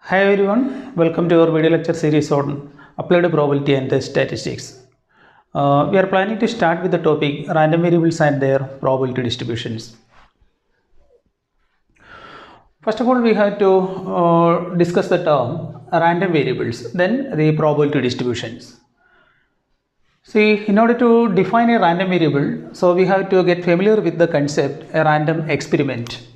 Hi everyone, welcome to our video lecture series on applied probability and statistics. We are planning to start with the topic random variables and their probability distributions. First of all, we have to discuss the term random variables, then the probability distributions. See, in order to define a random variable, so we have to get familiar with the concept a random experiment.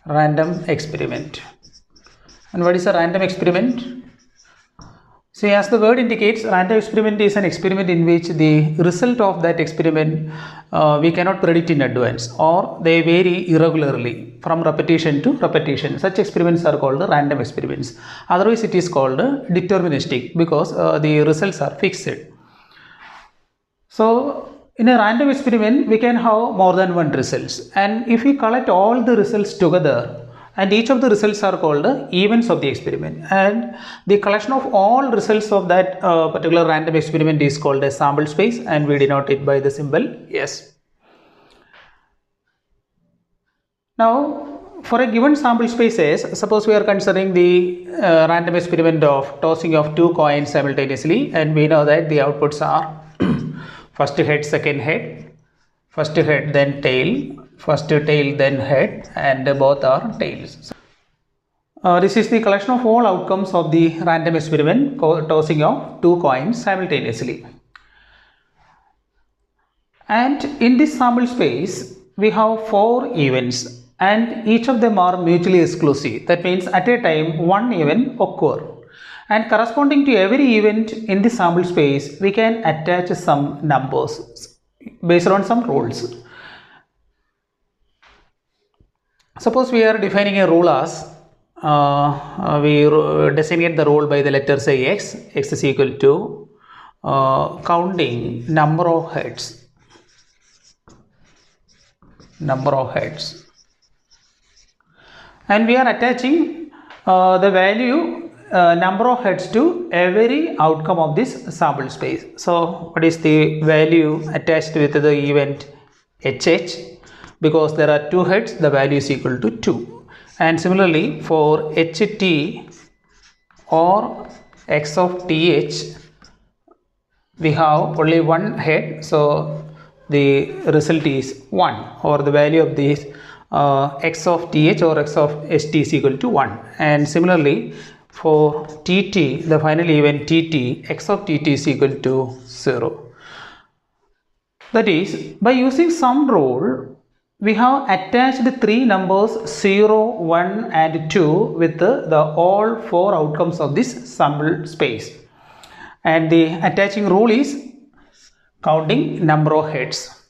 Random experiment. And what is a random experiment? See, as the word indicates, random experiment is an experiment in which the result of that experiment we cannot predict in advance, or they vary irregularly from repetition to repetition. Such experiments are called random experiments. Otherwise, it is called deterministic because the results are fixed. So, in a random experiment, we can have more than one results, and if we collect all the results together, and each of the results are called events of the experiment, and the collection of all results of that particular random experiment is called a sample space, and we denote it by the symbol S. Now, for a given sample space S, suppose we are considering the random experiment of tossing of two coins simultaneously, and we know that the outputs are first head, second head, first head then tail, first tail then head, and both are tails. This is the collection of all outcomes of the random experiment tossing of two coins simultaneously. And in this sample space, we have four events, and each of them are mutually exclusive. That means at a time one event occurs. And corresponding to every event in the sample space, we can attach some numbers based on some rules. Suppose we are defining a rule as, we designate the rule by the letter say x. X is equal to counting number of heads. And we are attaching the value number of heads to every outcome of this sample space. So, what is the value attached with the event HH? Because there are two heads, the value is equal to 2. And similarly, for HT or X of TH, we have only one head, so the result is 1, or the value of this X of TH or X of ST is equal to 1. And similarly, for TT, the final event TT, X of TT is equal to 0. That is, by using some rule, we have attached three numbers 0, 1 and 2 with the all four outcomes of this sample space. And the attaching rule is counting number of heads.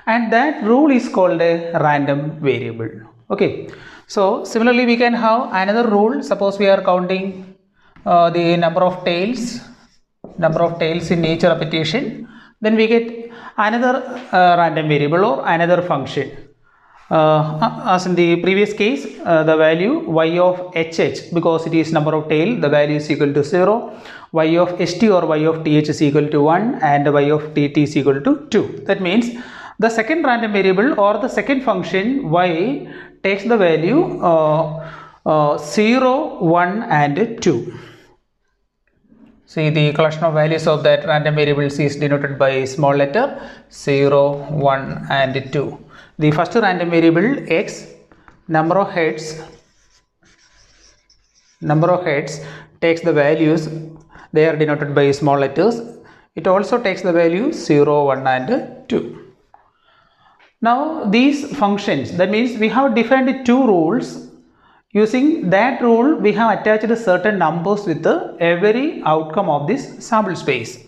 And that rule is called a random variable. Okay. So, similarly, we can have another rule. Suppose we are counting the number of tails in each repetition. Then we get another random variable or another function. As in the previous case, the value y of HH, because it is number of tail, the value is equal to 0. Y of ST or y of TH is equal to 1, and y of TT is equal to 2. That means the second random variable or the second function y takes the value 0, 1 and 2. See, the collection of values of that random variables is denoted by small letter 0, 1 and 2. The first random variable x, number of heads takes the values, they are denoted by small letters. It also takes the value 0, 1 and 2. Now these functions, that means we have defined two rules. Using that rule, we have attached certain numbers with every outcome of this sample space.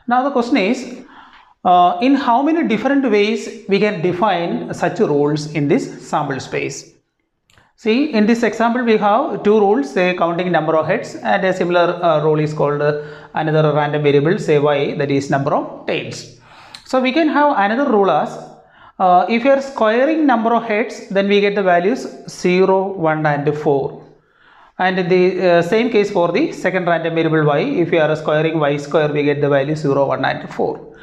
Now the question is, in how many different ways we can define such rules in this sample space? See, in this example we have two rules, say counting number of heads, and a similar rule is called another random variable, say y, that is number of tails. So we can have another rule as, if you are squaring number of heads, then we get the values 0, 1 and 4. And the same case for the second random variable y, if you are squaring y square, we get the value 0, 1 and 4.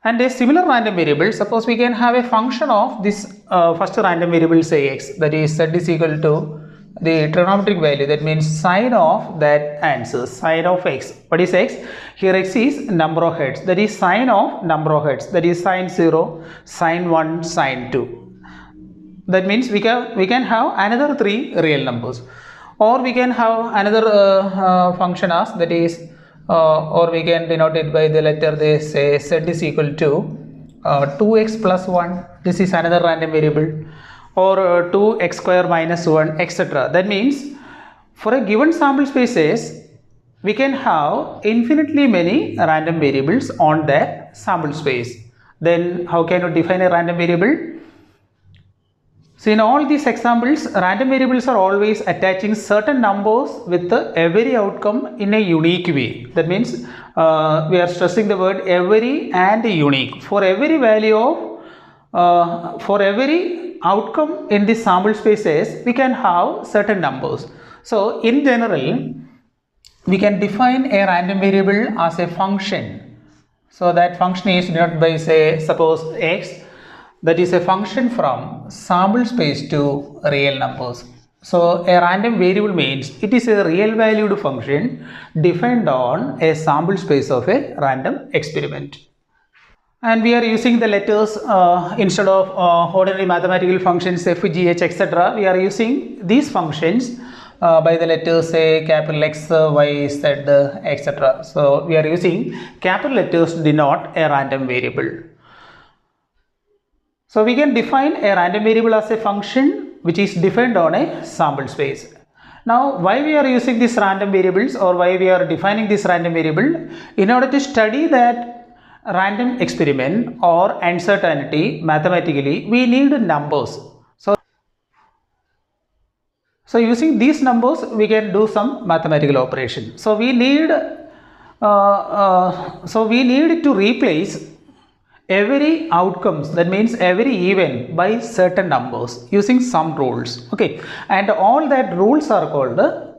And a similar random variable, suppose we can have a function of this first random variable, say x, that is z is equal to the trigonometric value, that means sine of that answer, sine of x. What is x? Here x is number of heads, that is sine of number of heads, that is sine 0, sine 1, sine 2. That means we can have another 3 real numbers, or we can have another function as, that is or we can denote it by the letter, they say z is equal to 2x plus 1, this is another random variable, or 2x square minus 1, etc. That means for a given sample spaces we can have infinitely many random variables on that sample space. Then how can you define a random variable? So in all these examples, random variables are always attaching certain numbers with every outcome in a unique way. That means we are stressing the word every and unique. For every value of, for every outcome in the sample spaces, we can have certain numbers. So in general, we can define a random variable as a function. So that function is denoted by, say, suppose x, that is a function from sample space to real numbers. So a random variable means it is a real valued function defined on a sample space of a random experiment. And we are using the letters instead of ordinary mathematical functions f, g, h, etc. We are using these functions by the letters, say, capital X, Y, Z, etc. So we are using capital letters to denote a random variable. So we can define a random variable as a function which is defined on a sample space. Now why we are using these random variables, or why we are defining this random variable? In order to study that random experiment or uncertainty mathematically, we need numbers. So using these numbers we can do some mathematical operation. So we need to replace every outcomes, that means every event, by certain numbers using some rules. Okay, and all that rules are called the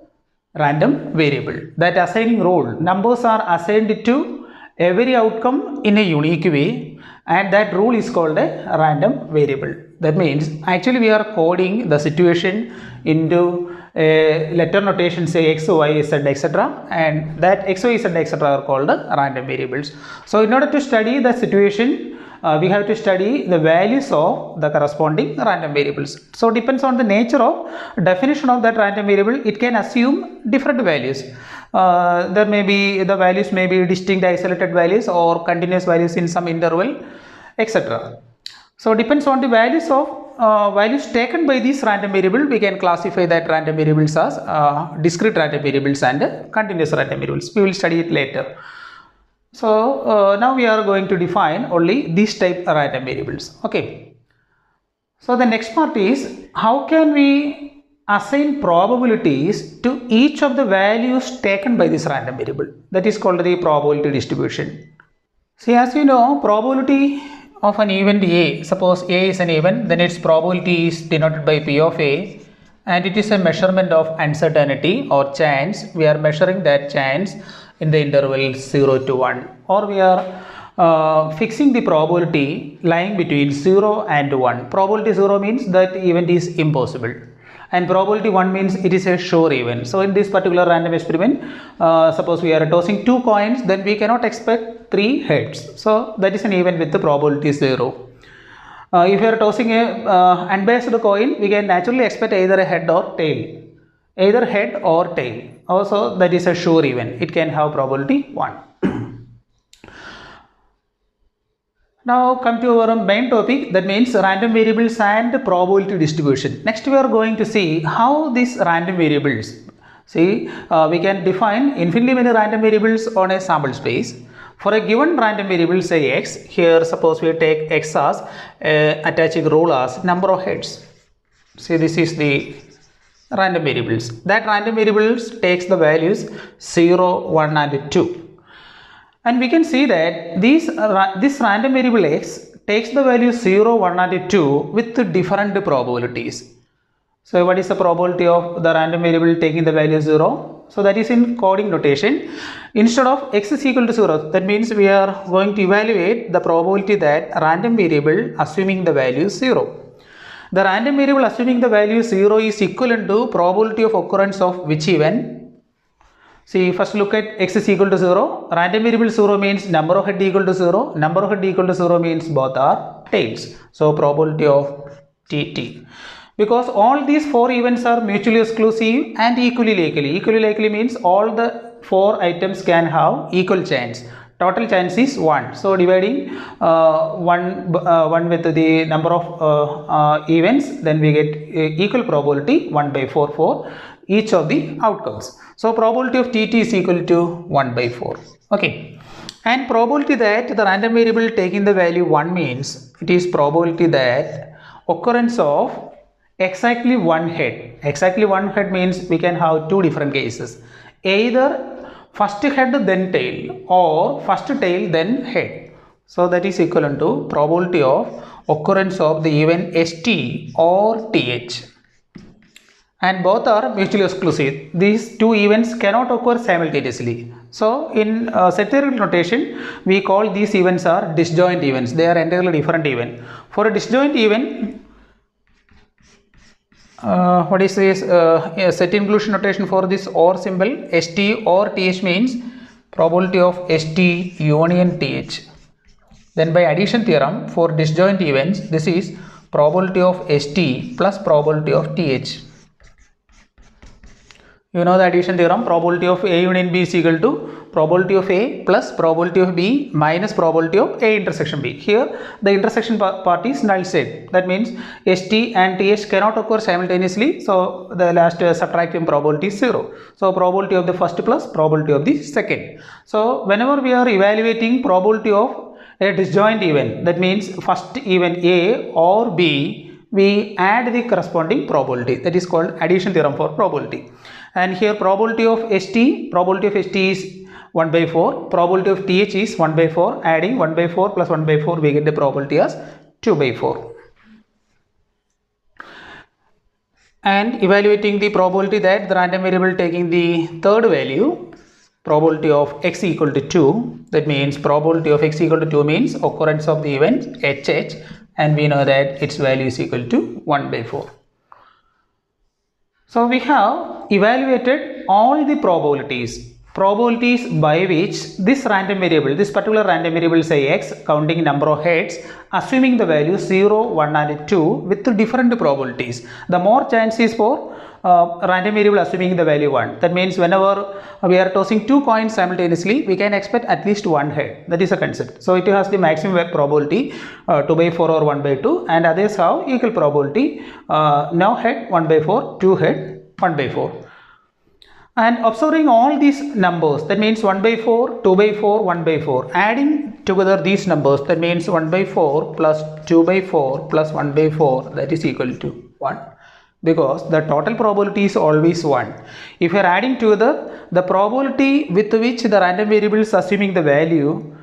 random variable. That assigning rule, numbers are assigned to every outcome in a unique way, and that rule is called a random variable. That means actually we are coding the situation into a letter notation, say x, y, z, etc. and that x, y, z, etc. are called random variables. So in order to study the situation, we have to study the values of the corresponding random variables. So depends on the nature of definition of that random variable, it can assume different values. There may be, the values may be distinct isolated values or continuous values in some interval, etc. So depends on the values of values taken by this random variable, we can classify that random variables as discrete random variables and continuous random variables. We will study it later. So now we are going to define only these type of random variables. Okay. So the next part is, how can we assign probabilities to each of the values taken by this random variable? That is called the probability distribution. See, as you know, probability of an event A, suppose A is an event, then its probability is denoted by P of A, and it is a measurement of uncertainty or chance. We are measuring that chance in the interval 0 to 1, or we are fixing the probability lying between 0 and 1. Probability 0 means that event is impossible, and probability 1 means it is a sure event. So in this particular random experiment, suppose we are tossing 2 coins, then we cannot expect 3 heads. So that is an event with the probability 0. If we are tossing a unbiased coin, we can naturally expect either a head or tail. Either head or tail. Also that is a sure event. It can have probability 1. Now come to our main topic, that means random variables and probability distribution. Next we are going to see how these random variables, see we can define infinitely many random variables on a sample space. For a given random variable, say x, here suppose we take x as attaching rule as number of heads. See, this is the random variables. That random variables takes the values 0, 1 and 2. And we can see that this random variable x takes the value 0, 1 and 2 with different probabilities. So what is the probability of the random variable taking the value 0? So that is in coding notation. Instead of x is equal to 0, that means we are going to evaluate the probability that random variable assuming the value 0. The random variable assuming the value 0 is equivalent to probability of occurrence of which event? See, first look at x is equal to 0. Random variable 0 means number of head equal to 0. Number of head equal to 0 means both are tails. So probability of TT. Because all these 4 events are mutually exclusive and equally likely. Equally likely means all the 4 items can have equal chance. Total chance is 1. So dividing 1 with the number of events, then we get equal probability 1 by 4 for each of the outcomes. So probability of TT is equal to 1 by 4. Okay. And probability that the random variable taking the value 1 means it is probability that occurrence of exactly one head. Exactly one head means we can have 2 different cases. Either first head then tail or first tail then head. So that is equivalent to probability of occurrence of the event ST or TH. And both are mutually exclusive. These 2 events cannot occur simultaneously. So in set theoretical notation, we call these events are disjoint events. They are entirely different event. For a disjoint event, what is this set inclusion notation for this OR symbol? ST or TH means probability of ST union TH. Then by addition theorem for disjoint events, this is probability of ST plus probability of TH. You know the addition theorem, probability of A union B is equal to probability of A plus probability of B minus probability of A intersection B. Here the intersection part is null set. That means ST and TH cannot occur simultaneously. So the last subtracting probability is 0. So probability of the first plus probability of the second. So whenever we are evaluating probability of a disjoint event, that means first event A or B, we add the corresponding probability. That is called addition theorem for probability. And here probability of ST is 1 by 4, probability of TH is 1 by 4, adding 1 by 4 plus 1 by 4 we get the probability as 2 by 4. And evaluating the probability that the random variable taking the third value, probability of x equal to 2, that means probability of x equal to 2 means occurrence of the event HH, and we know that its value is equal to 1 by 4. So we have evaluated all the probabilities by which this random variable, this particular random variable say x, counting number of heads, assuming the value 0, 1 and 2 with different probabilities. The more chances for random variable assuming the value 1. That means whenever we are tossing 2 coins simultaneously, we can expect at least 1 head. That is a concept. So it has the maximum probability 2 by 4 or 1 by 2, and others have equal probability no head 1 by 4, 2 head 1 by 4. And observing all these numbers, that means 1 by 4, 2 by 4, 1 by 4, adding together these numbers, that means 1 by 4 plus 2 by 4 plus 1 by 4, that is equal to 1. Because the total probability is always 1. If you are adding together, the probability with which the random variable is assuming the value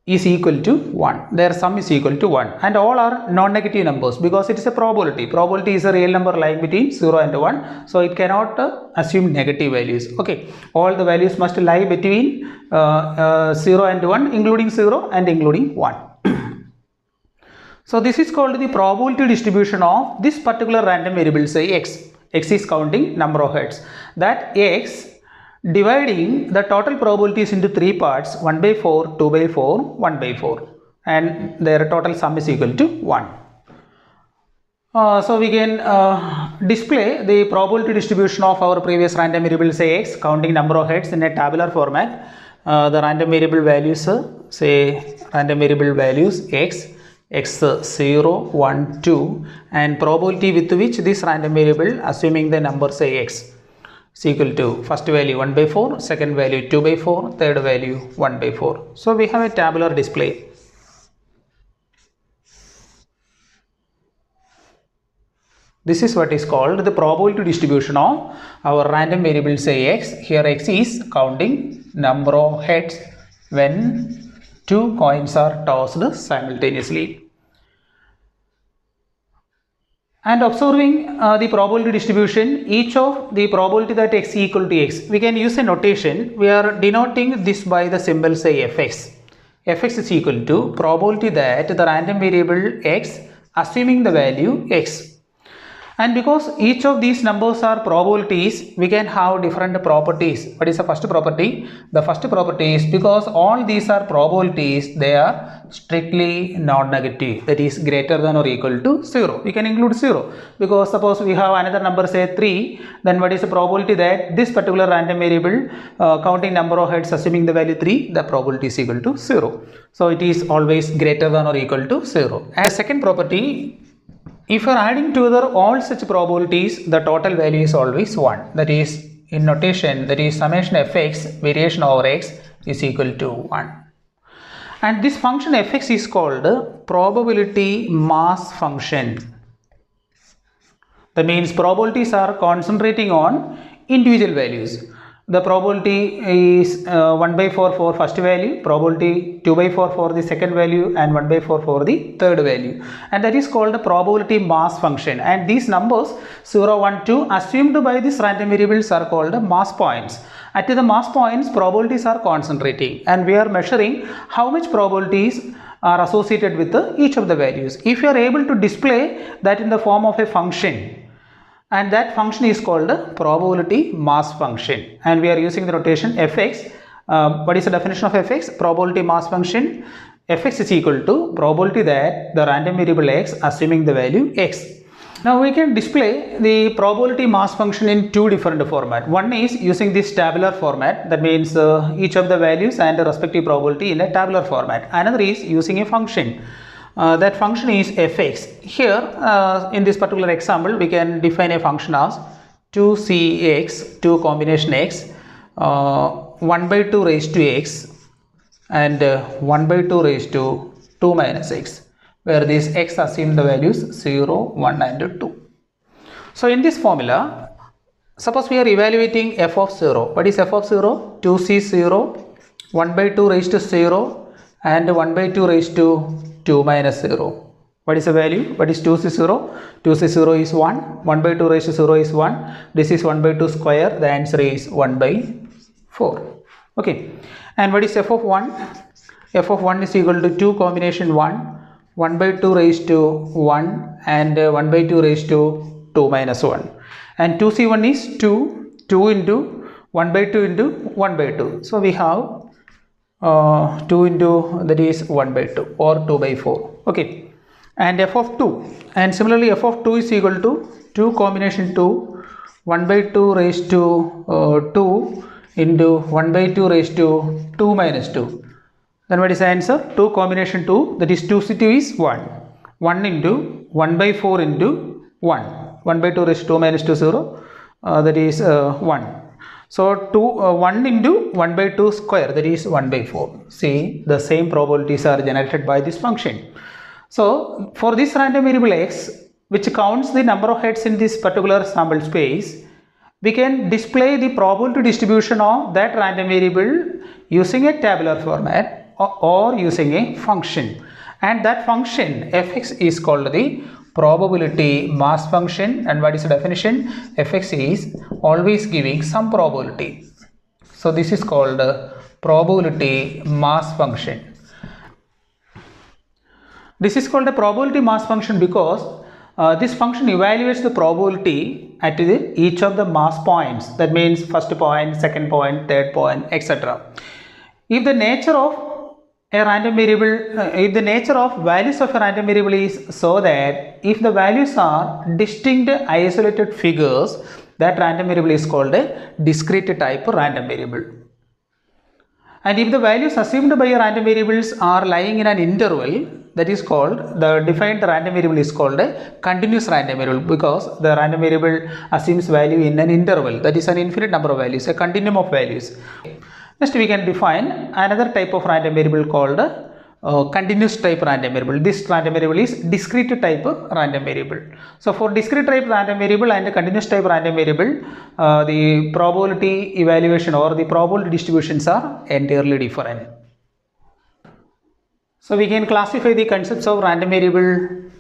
is equal to 1. Their sum is equal to 1. And all are non-negative numbers because it is a probability. Probability is a real number lying between 0 and 1. So it cannot assume negative values. Okay. All the values must lie between 0 and 1, including 0 and including 1. So this is called the probability distribution of this particular random variable, say x. X is counting number of heads. That x dividing the total probabilities into 3 parts, 1 by 4, 2 by 4, 1 by 4, and their total sum is equal to 1. So we can display the probability distribution of our previous random variable, say x, counting number of heads in a tabular format. The random variable values, say random variable values x, 0, 1, 2, and probability with which this random variable assuming the number say x is equal to first value 1 by 4, second value 2 by 4, third value 1 by 4. So we have a tabular display. This is what is called the probability distribution of our random variable say x. Here x is counting number of heads when 2 coins are tossed simultaneously. And observing the probability distribution, each of the probability that x equal to x, we can use a notation. We are denoting this by the symbol say fx. Fx is equal to probability that the random variable x assuming the value x. And because each of these numbers are probabilities, we can have different properties. What is the first property? The first property is because all these are probabilities, they are strictly non-negative, that is greater than or equal to 0. We can include 0 because suppose we have another number say 3, then what is the probability that this particular random variable counting number of heads assuming the value 3, the probability is equal to 0. So it is always greater than or equal to 0. And second property, if you are adding together all such probabilities, the total value is always 1. That is, in notation, that is summation fx variation over x is equal to 1. And this function fx is called probability mass function. That means probabilities are concentrating on individual values. The probability is 1 by 4 for first value, probability 2 by 4 for the second value, and 1 by 4 for the third value. And that is called the probability mass function. And these numbers 0, 1, 2 assumed by these random variables are called mass points. At the mass points, probabilities are concentrating, and we are measuring how much probabilities are associated with each of the values. If you are able to display that in the form of a function, and that function is called a probability mass function, and we are using the notation fx. What is the definition of fx? Probability mass function. Fx is equal to probability that the random variable x assuming the value x. Now we can display the probability mass function in two different formats. One is using this tabular format, that means each of the values and the respective probability in a tabular format. Another is using a function. That function is fx. Here in this particular example, we can define a function as 2cx, 2 combination x, 1 by 2 raised to x, and 1 by 2 raised to 2 minus x, where this x assume the values 0, 1 and 2. So in this formula, suppose we are evaluating f of 0. What is f of 0? 2c0, 1 by 2 raised to 0, and 1 by 2 raised to 2 minus 0. What is the value? What is 2c0? 2c0 is 1. 1 by 2 raised to 0 is 1. This is 1 by 2 square. The answer is 1 by 4. Okay. And what is f of 1? F of 1 is equal to 2 combination 1. 1 by 2 raised to 1 and 1 by 2 raised to 2 minus 1. And 2c1 is 2. 2 into 1 by 2 into 1 by 2. So we have 2 into, that is 1 by 2 or 2 by 4. Okay. And f of 2, and similarly f of 2 is equal to 2 combination 2, 1 by 2 raised to 2 into 1 by 2 raised to 2 minus 2. Then what is the answer? 2 combination 2, that is 2c2 is 1. 1 into 1 by 4 into 1. 1 by 2 raised to 2 minus 2 0, that is 1. So 1 into 1 by 2 square, that is 1 by 4. See, the same probabilities are generated by this function. So for this random variable x, which counts the number of heads in this particular sample space, we can display the probability distribution of that random variable using a tabular format or using a function. And that function fx is called the probability mass function. And what is the definition? Fx is always giving some probability. So this is called probability mass function. This is called a probability mass function because this function evaluates the probability at each of the mass points. That means first point, second point, third point, etc. If the nature of a random variable, if the nature of values of a random variable is so that if the values are distinct isolated figures, that random variable is called a discrete type random variable. And if the values assumed by a random variables are lying in an interval, that is called, the defined random variable is called a continuous random variable, because the random variable assumes value in an interval, that is an infinite number of values, a continuum of values. Next we can define another type of random variable called continuous type random variable. This random variable is discrete type random variable. So for discrete type random variable and continuous type random variable, the probability evaluation or the probability distributions are entirely different. So we can classify the concepts of random variable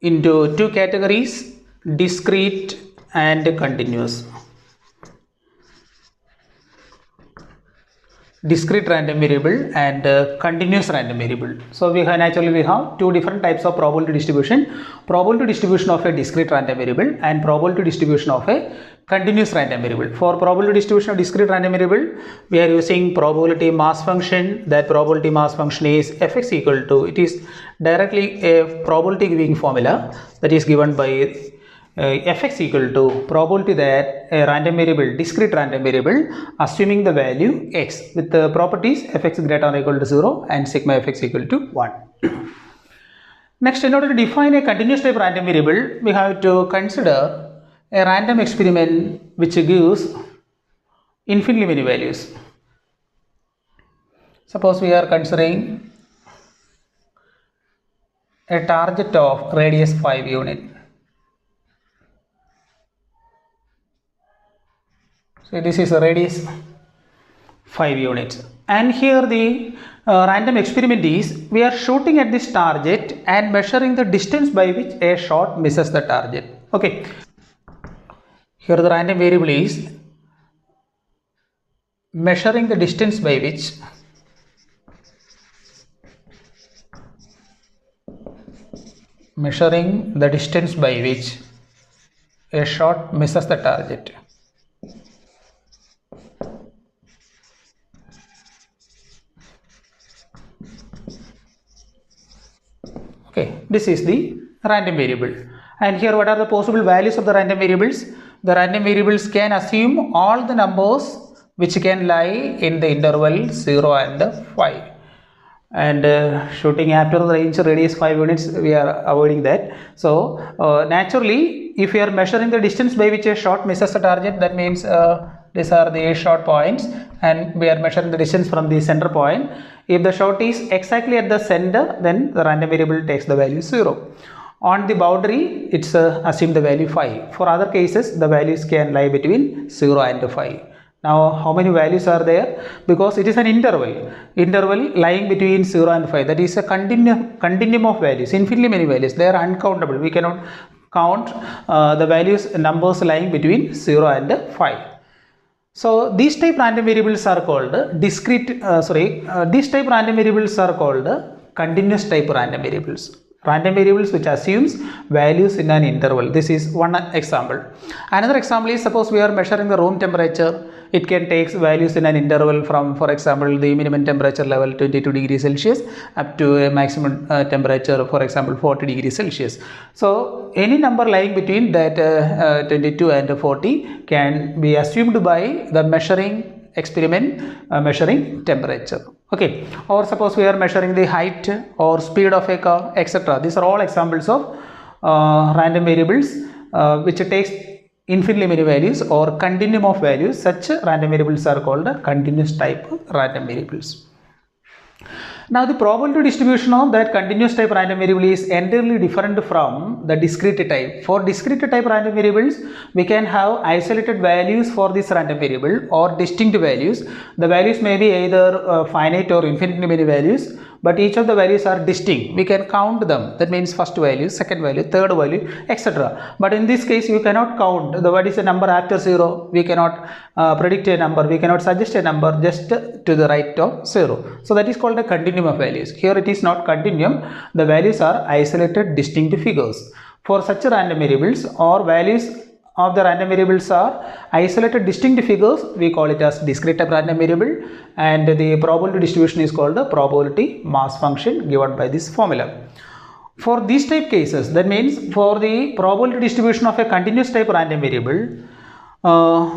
into two categories, discrete and continuous. Discrete random variable and continuous random variable. So we have two different types of probability distribution. Probability distribution of a discrete random variable and probability distribution of a continuous random variable. For probability distribution of discrete random variable, we are using probability mass function. That probability mass function is fx equal to, it is directly a probability giving formula that is given by fx equal to probability that a random variable, discrete random variable, assuming the value x with the properties fx greater than or equal to 0 and sigma fx equal to 1. Next, in order to define a continuous type random variable, we have to consider a random experiment which gives infinitely many values. Suppose we are considering a target of radius 5 unit. So this is a radius 5 units, and here the random experiment is, we are shooting at this target and measuring the distance by which a shot misses the target. Okay, here the random variable is measuring the distance by which a shot misses the target. Okay, this is the random variable, and here what are the possible values of the random variables? The random variables can assume all the numbers which can lie in the interval 0 and 5, and shooting after the range radius 5 units, we are avoiding that. So naturally, if we are measuring the distance by which a shot misses the target, that means these are the shot points, and we are measuring the distance from the center point. If the shot is exactly at the center, then the random variable takes the value 0. On the boundary, it's assume the value 5. For other cases, the values can lie between 0 and 5. Now, how many values are there? Because it is an interval lying between 0 and 5. That is a continuum of values, infinitely many values. They are uncountable. We cannot count the values, numbers lying between 0 and 5. So these type random variables are called these type random variables are called continuous type random variables. Random variables which assumes values in an interval. This is one example. Another example is, suppose we are measuring the room temperature. It can take values in an interval from, for example, the minimum temperature level 22 degrees Celsius up to a maximum temperature, for example, 40 degrees Celsius. So any number lying between that 22 and 40 can be assumed by the measuring experiment measuring temperature. Okay, or suppose we are measuring the height or speed of a car, etc. These are all examples of random variables which takes infinitely many values or continuum of values. Such random variables are called continuous type random variables. Now the probability distribution of that continuous type random variable is entirely different from the discrete type. For discrete type random variables, we can have isolated values for this random variable or distinct values. The values may be either finite or infinitely many values, but each of the values are distinct. We can count them. That means first value, second value, third value, etc. But in this case, you cannot count what is a number after 0. We cannot predict a number. We cannot suggest a number just to the right of 0. So that is called a continuum of values. Here it is not continuum. The values are isolated distinct figures. For such random variables or values of the random variables are isolated distinct figures, we call it as discrete type random variable, and the probability distribution is called the probability mass function given by this formula. For these type cases, that means for the probability distribution of a continuous type random variable,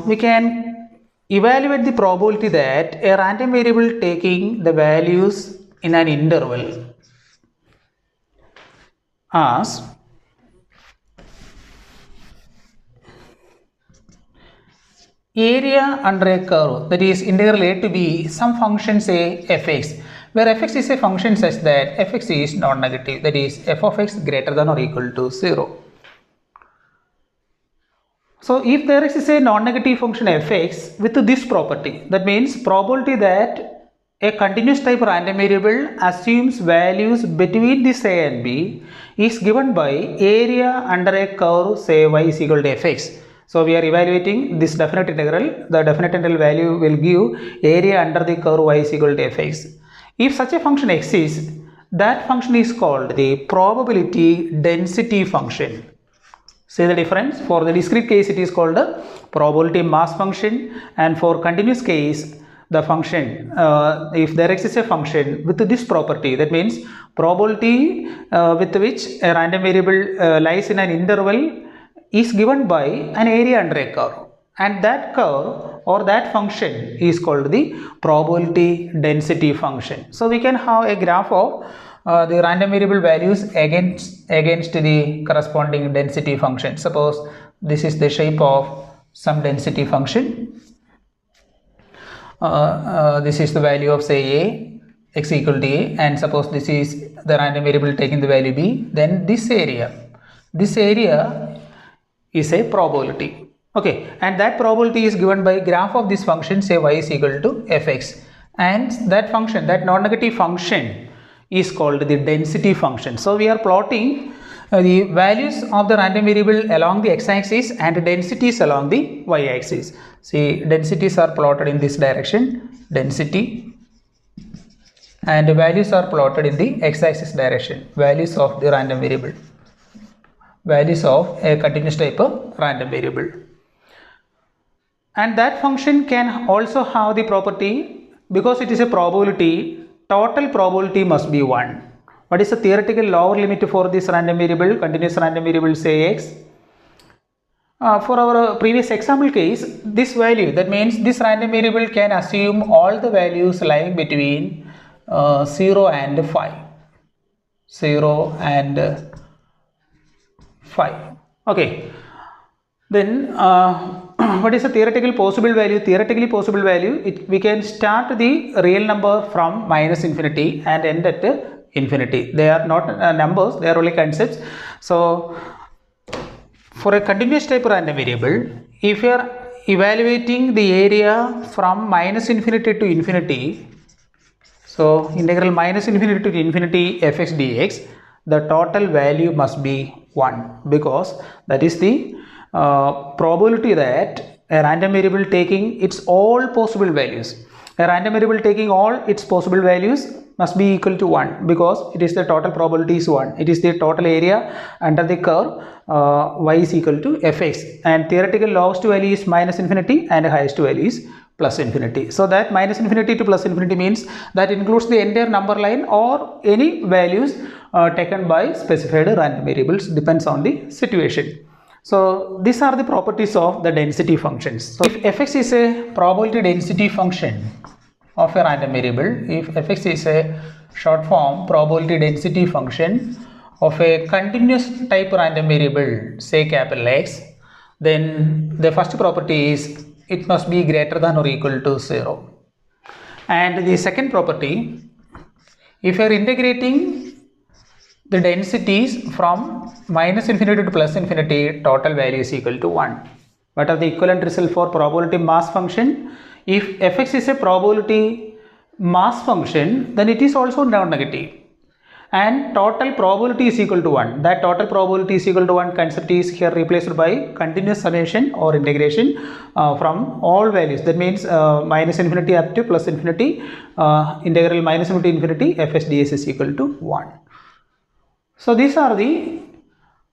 we can evaluate the probability that a random variable taking the values in an interval as area under a curve, that is integral a to b, some function say fx, where fx is a function such that fx is non-negative, that is f of x greater than or equal to 0. So if there is a non-negative function fx with this property, that means probability that a continuous type random variable assumes values between this a and b is given by area under a curve, say y is equal to fx. So we are evaluating this definite integral. The definite integral value will give area under the curve y is equal to fx. If such a function exists, that function is called the probability density function. See the difference? For the discrete case it is called the probability mass function, and for continuous case the function, if there exists a function with this property, that means probability with which a random variable lies in an interval is given by an area under a curve, and that curve or that function is called the probability density function. So we can have a graph of the random variable values against the corresponding density function. Suppose this is the shape of some density function. This is the value of, say, a, x equal to a, and suppose this is the random variable taking the value b. Then this area is a probability. Okay, and that probability is given by graph of this function, say y is equal to fx, and that function, that non-negative function, is called the density function. So we are plotting the values of the random variable along the x-axis and densities along the y-axis. See, densities are plotted in this direction, density, and the values are plotted in the x-axis direction, values of the random variable, values of a continuous type of random variable. And that function can also have the property, because it is a probability, total probability must be 1. What is the theoretical lower limit for this random variable, continuous random variable, say x? For our previous example case, this value, that means this random variable can assume all the values lying between 0 and 5. 0 and 5. Okay. Then what is the theoretical possible value? Theoretically possible value, we can start the real number from minus infinity and end at infinity. They are not numbers, they are only concepts. So for a continuous type random variable, if you are evaluating the area from minus infinity to infinity, so integral minus infinity to infinity fx dx, the total value must be 1, because that is the probability that a random variable taking its all possible values, a random variable taking all its possible values must be equal to 1, because it is the total probability is 1. It is the total area under the curve y is equal to fx, and theoretical lowest value is minus infinity and highest value is plus infinity. So that minus infinity to plus infinity means that includes the entire number line or any values taken by specified random variables, depends on the situation. So these are the properties of the density functions. So if fx is a probability density function of a random variable, if fx is a short form probability density function of a continuous type random variable, say capital X, then the first property is it must be greater than or equal to 0. And the second property, if you are integrating the densities from minus infinity to plus infinity, total value is equal to 1. What are the equivalent result for probability mass function? If fx is a probability mass function, then it is also non-negative, and total probability is equal to 1. That total probability is equal to 1 concept is here replaced by continuous summation or integration from all values. That means minus infinity up to plus infinity, integral minus infinity to infinity fs ds is equal to 1. So these are the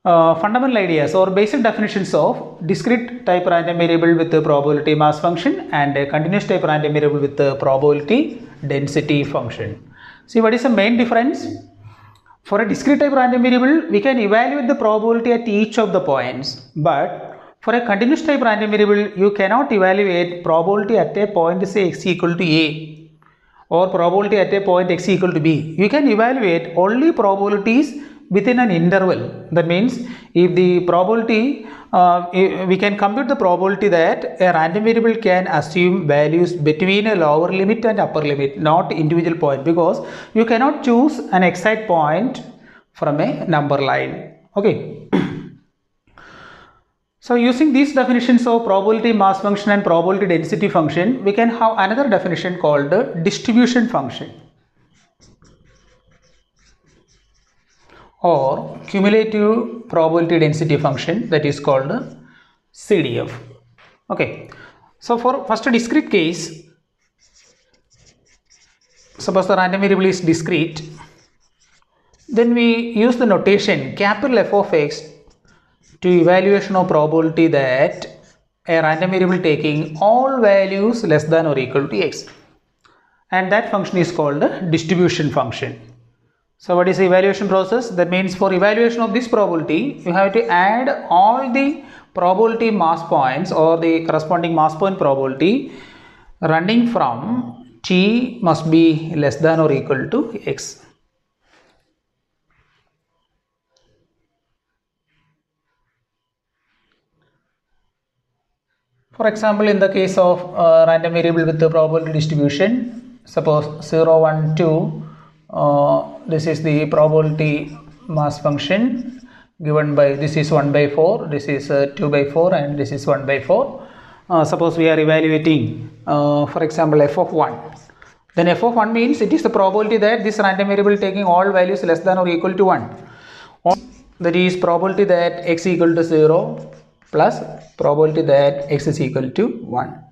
fundamental ideas or basic definitions of discrete type random variable with the probability mass function and a continuous type random variable with the probability density function. See, what is the main difference? For a discrete type random variable, we can evaluate the probability at each of the points, but for a continuous type random variable, you cannot evaluate probability at a point, say x equal to a, or probability at a point x equal to b. You can evaluate only probabilities within an interval. That means if the probability, we can compute the probability that a random variable can assume values between a lower limit and upper limit, not individual point, because you cannot choose an exact point from a number line. Okay. So using these definitions of probability mass function and probability density function, we can have another definition called the distribution function or cumulative probability density function, that is called CDF. Okay, so for first discrete case, suppose the random variable is discrete, then we use the notation capital F of x to evaluation of probability that a random variable taking all values less than or equal to x, and that function is called the distribution function. So what is the evaluation process? That means for evaluation of this probability, you have to add all the probability mass points or the corresponding mass point probability running from t must be less than or equal to x. For example, in the case of random variable with the probability distribution, suppose 0, 1, 2, this is the probability mass function given by, this is 1 by 4, this is 2 by 4, and this is 1 by 4. Suppose we are evaluating, for example, f of 1. Then f of 1 means it is the probability that this random variable taking all values less than or equal to 1. That is probability that x equal to 0 plus probability that x is equal to 1.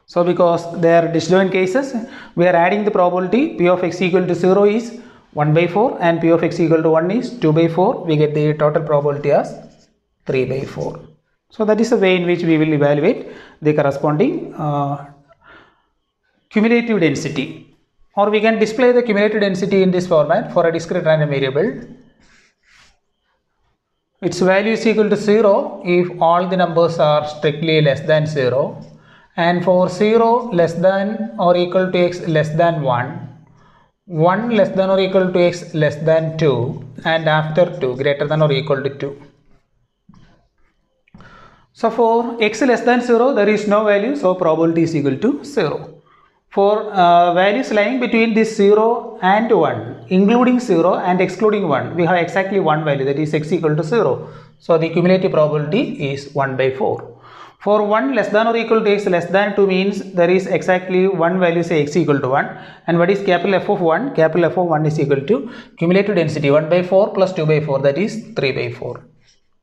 So because they are disjoint cases, we are adding the probability p of x equal to 0 is 1 by 4 and p of x equal to 1 is 2 by 4. We get the total probability as 3 by 4. So that is the way in which we will evaluate the corresponding cumulative density, or we can display the cumulative density in this format for a discrete random variable. Its value is equal to 0 if all the numbers are strictly less than 0, and for 0 less than or equal to x less than 1, 1 less than or equal to x less than 2, and after 2 greater than or equal to 2. So for x less than 0 there is no value, so probability is equal to 0. For values lying between this 0 and 1, including 0 and excluding 1, we have exactly one value, that is x equal to 0. So the cumulative probability is 1 by 4. For 1 less than or equal to x less than 2 means there is exactly one value, say x equal to 1. And what is capital F of 1? Capital F of 1 is equal to cumulative density 1 by 4 plus 2 by 4, that is 3 by 4.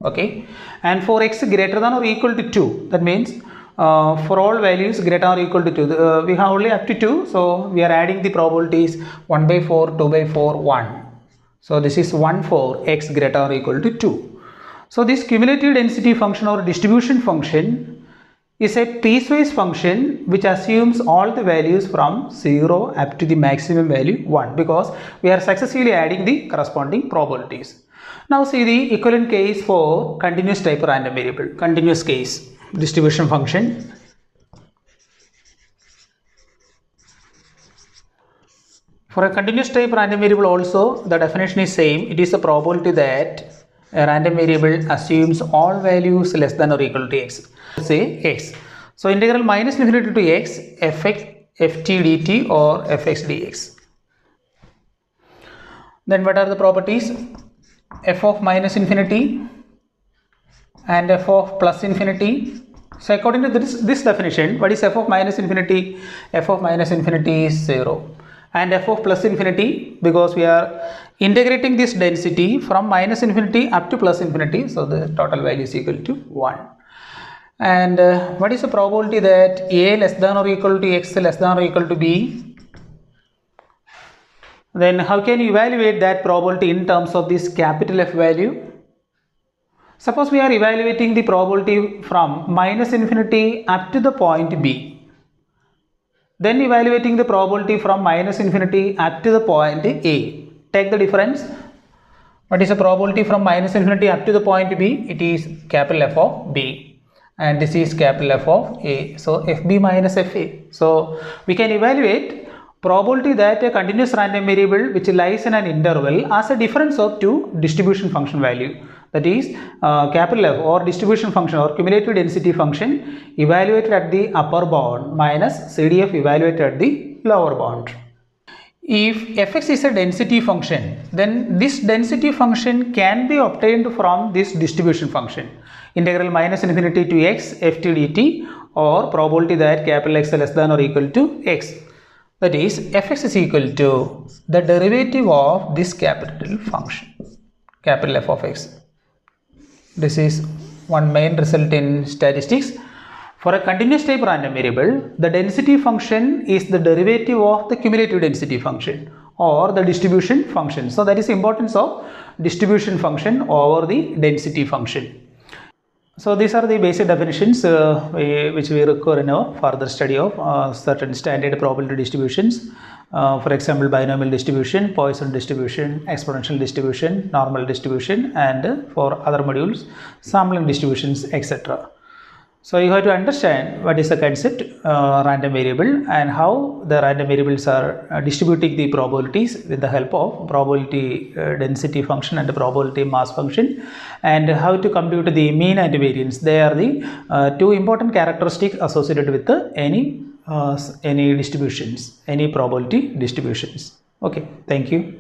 Okay. And for x greater than or equal to 2, that means for all values greater or equal to 2, we have only up to 2, so we are adding the probabilities 1 by 4, 2 by 4, 1. So this is 1 for x greater or equal to 2. So this cumulative density function or distribution function is a piecewise function which assumes all the values from 0 up to the maximum value 1, because we are successfully adding the corresponding probabilities. Now see the equivalent case for continuous type random variable, continuous case distribution function. For a continuous type random variable also, the definition is same. It is the probability that a random variable assumes all values less than or equal to x. Say x. So integral minus infinity to x ft dt or fx dx. Then what are the properties? F of minus infinity and f of plus infinity. So according to this definition, what is f of minus infinity? F of minus infinity is 0. And f of plus infinity, because we are integrating this density from minus infinity up to plus infinity, so the total value is equal to 1. And what is the probability that a less than or equal to x less than or equal to b? Then how can you evaluate that probability in terms of this capital F value? Suppose we are evaluating the probability from minus infinity up to the point b. Then evaluating the probability from minus infinity up to the point a. Take the difference. What is the probability from minus infinity up to the point b? It is capital F of b. And this is capital F of a. So fb minus fa. So we can evaluate probability that a continuous random variable which lies in an interval has a difference of two distribution function value, that is capital F or distribution function or cumulative density function evaluated at the upper bound minus CDF evaluated at the lower bound. if fx is a density function, then this density function can be obtained from this distribution function, integral minus infinity to x ft dt, or probability that capital X less than or equal to x. That is, fx is equal to the derivative of this capital function, capital F of x. This is one main result in statistics. For a continuous type random variable, the density function is the derivative of the cumulative density function or the distribution function. So that is the importance of distribution function over the density function. So these are the basic definitions which we require in our further study of certain standard probability distributions. For example, binomial distribution, Poisson distribution, exponential distribution, normal distribution, and for other modules, sampling distributions, etc. So you have to understand what is the concept random variable and how the random variables are distributing the probabilities with the help of probability density function and the probability mass function, and how to compute the mean and variance. They are the two important characteristics associated with any distributions, any probability distributions. Okay, thank you.